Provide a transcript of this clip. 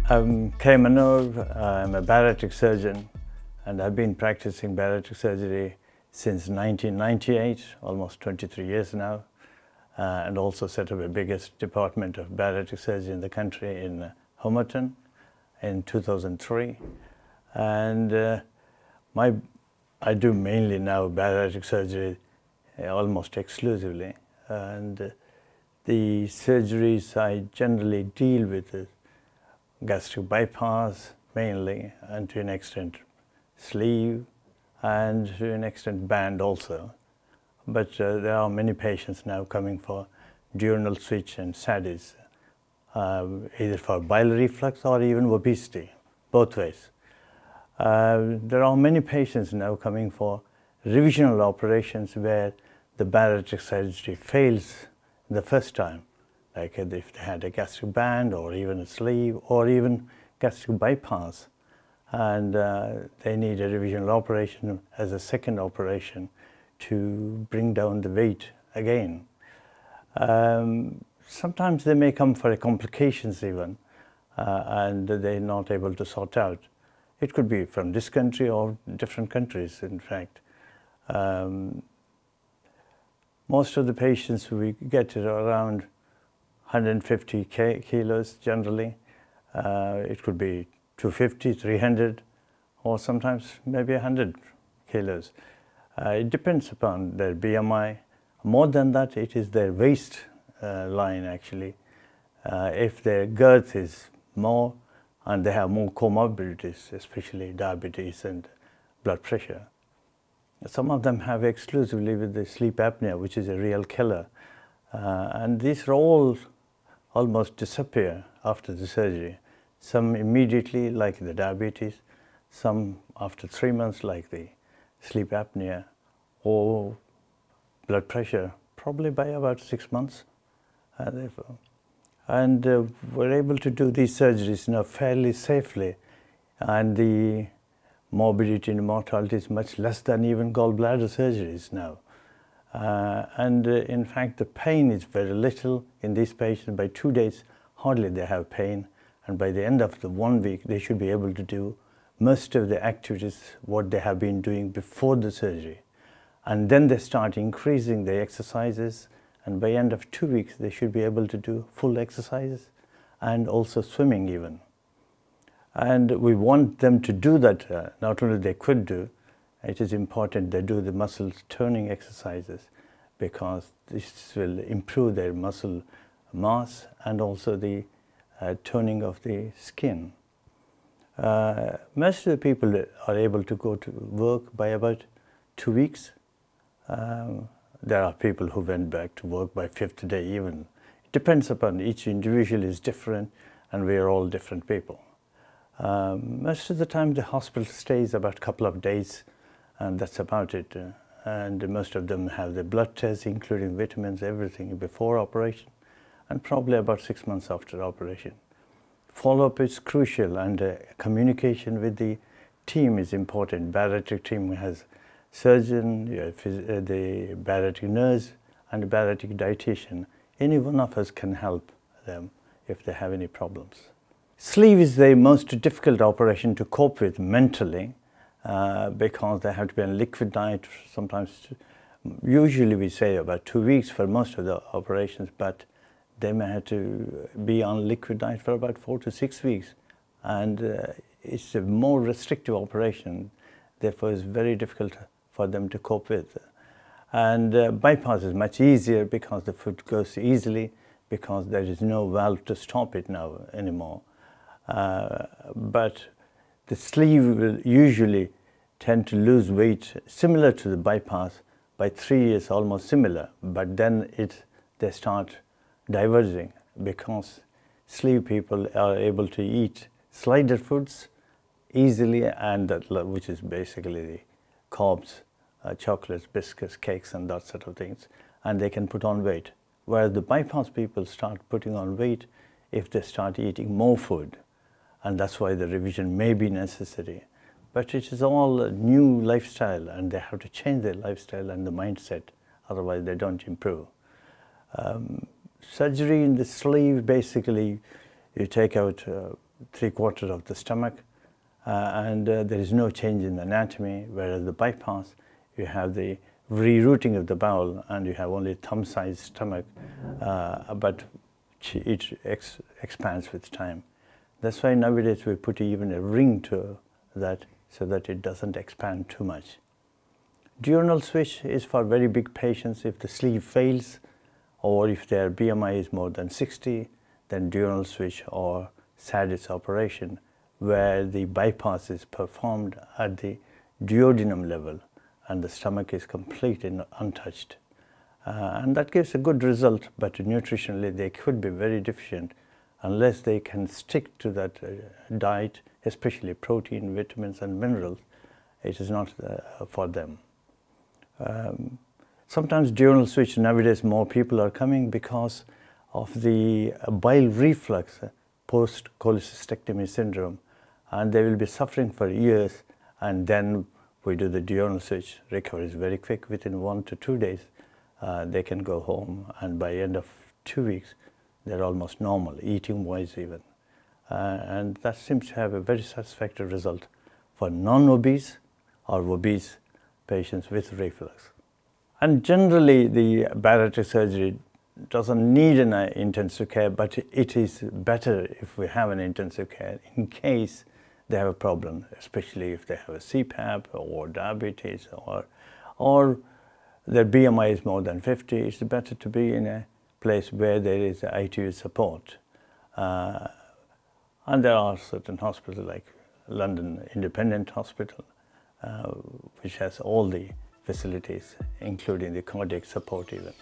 I'm Kesava Mannur. I'm a bariatric surgeon, and I've been practicing bariatric surgery since 1998, almost 23 years now, and also set up the biggest department of bariatric surgery in the country in Homerton in 2003. And I do mainly now bariatric surgery almost exclusively, and the surgeries I generally deal with is gastric bypass mainly, and to an extent sleeve, and to an extent band also. But there are many patients now coming for duodenal switch and surgeries, either for bile reflux or even obesity, both ways. There are many patients now coming for revisional operations where the bariatric surgery fails the first time, like if they had a gastric band or even a sleeve or even gastric bypass, and they need a revisional operation as a second operation to bring down the weight again. Sometimes they may come for complications even, and they're not able to sort out. It could be from this country or different countries, in fact. Most of the patients we get are around 150 kilos generally. It could be 250, 300, or sometimes maybe 100 kilos. It depends upon their BMI. More than that, it is their waist line actually. If their girth is more and they have more comorbidities, especially diabetes and blood pressure. Some of them have exclusively with the sleep apnea, which is a real killer. And these are all almost disappear after the surgery. Some immediately, like the diabetes, some after 3 months, like the sleep apnea, or blood pressure, probably by about 6 months. And we're able to do these surgeries now fairly safely, and the morbidity and mortality is much less than even gallbladder surgeries now. In fact, the pain is very little in these patients. By 2 days, hardly they have pain, and by the end of the 1 week, they should be able to do most of the activities what they have been doing before the surgery. And then they start increasing the exercises, and by end of 2 weeks, they should be able to do full exercises and also swimming even. And we want them to do that, not only they could do, it is important they do the muscle toning exercises, because this will improve their muscle mass and also the toning of the skin. Most of the people are able to go to work by about 2 weeks. There are people who went back to work by 5th day even. It depends upon each individual is different, and we are all different people. Most of the time the hospital stays about a couple of days, and that's about it. And most of them have the blood tests, including vitamins, everything before operation, and probably about 6 months after operation. Follow-up is crucial, and communication with the team is important. Bariatric team has surgeon, the bariatric nurse, and the bariatric dietitian. Any one of us can help them if they have any problems. Sleeve is the most difficult operation to cope with mentally, because they have to be on liquid diet sometimes. Usually we say about 2 weeks for most of the operations, but they may have to be on liquid diet for about 4 to 6 weeks. And it's a more restrictive operation, therefore it's very difficult for them to cope with. And bypass is much easier because the food goes easily, because there is no valve to stop it now anymore. But the sleeve will usually tend to lose weight similar to the bypass by 3 years, almost similar, but then they start diverging, because sleeve people are able to eat slider foods easily, and which is basically the carbs, chocolates, biscuits, cakes, and that sort of things, and they can put on weight. Whereas the bypass people start putting on weight if they start eating more food. And that's why the revision may be necessary. But it is all a new lifestyle, and they have to change their lifestyle and the mindset, otherwise they don't improve. Surgery in the sleeve, basically you take out 3/4 of the stomach, and there is no change in the anatomy, whereas the bypass, you have the rerouting of the bowel and you have only thumb-sized stomach, but it expands with time. That's why nowadays we put even a ring to that so that it doesn't expand too much. Duodenal switch is for very big patients. If the sleeve fails or if their BMI is more than 60, then duodenal switch or SADIS operation, where the bypass is performed at the duodenum level and the stomach is completely untouched. And that gives a good result, but nutritionally they could be very deficient unless they can stick to that diet, especially protein, vitamins and minerals. It is not for them. Sometimes duodenal switch, nowadays more people are coming because of the bile reflux post cholecystectomy syndrome, and they will be suffering for years, and then we do the duodenal switch. Recovery is very quick. Within 1 to 2 days they can go home, and by end of 2 weeks they're almost normal, eating wise even, and that seems to have a very satisfactory result for non-obese or obese patients with reflux. And generally the bariatric surgery doesn't need an intensive care, but it is better if we have an intensive care in case they have a problem, especially if they have a CPAP or diabetes or their BMI is more than 50. It's better to be in a place where there is ITU support. And there are certain hospitals like London Independent Hospital, which has all the facilities, including the cardiac support even.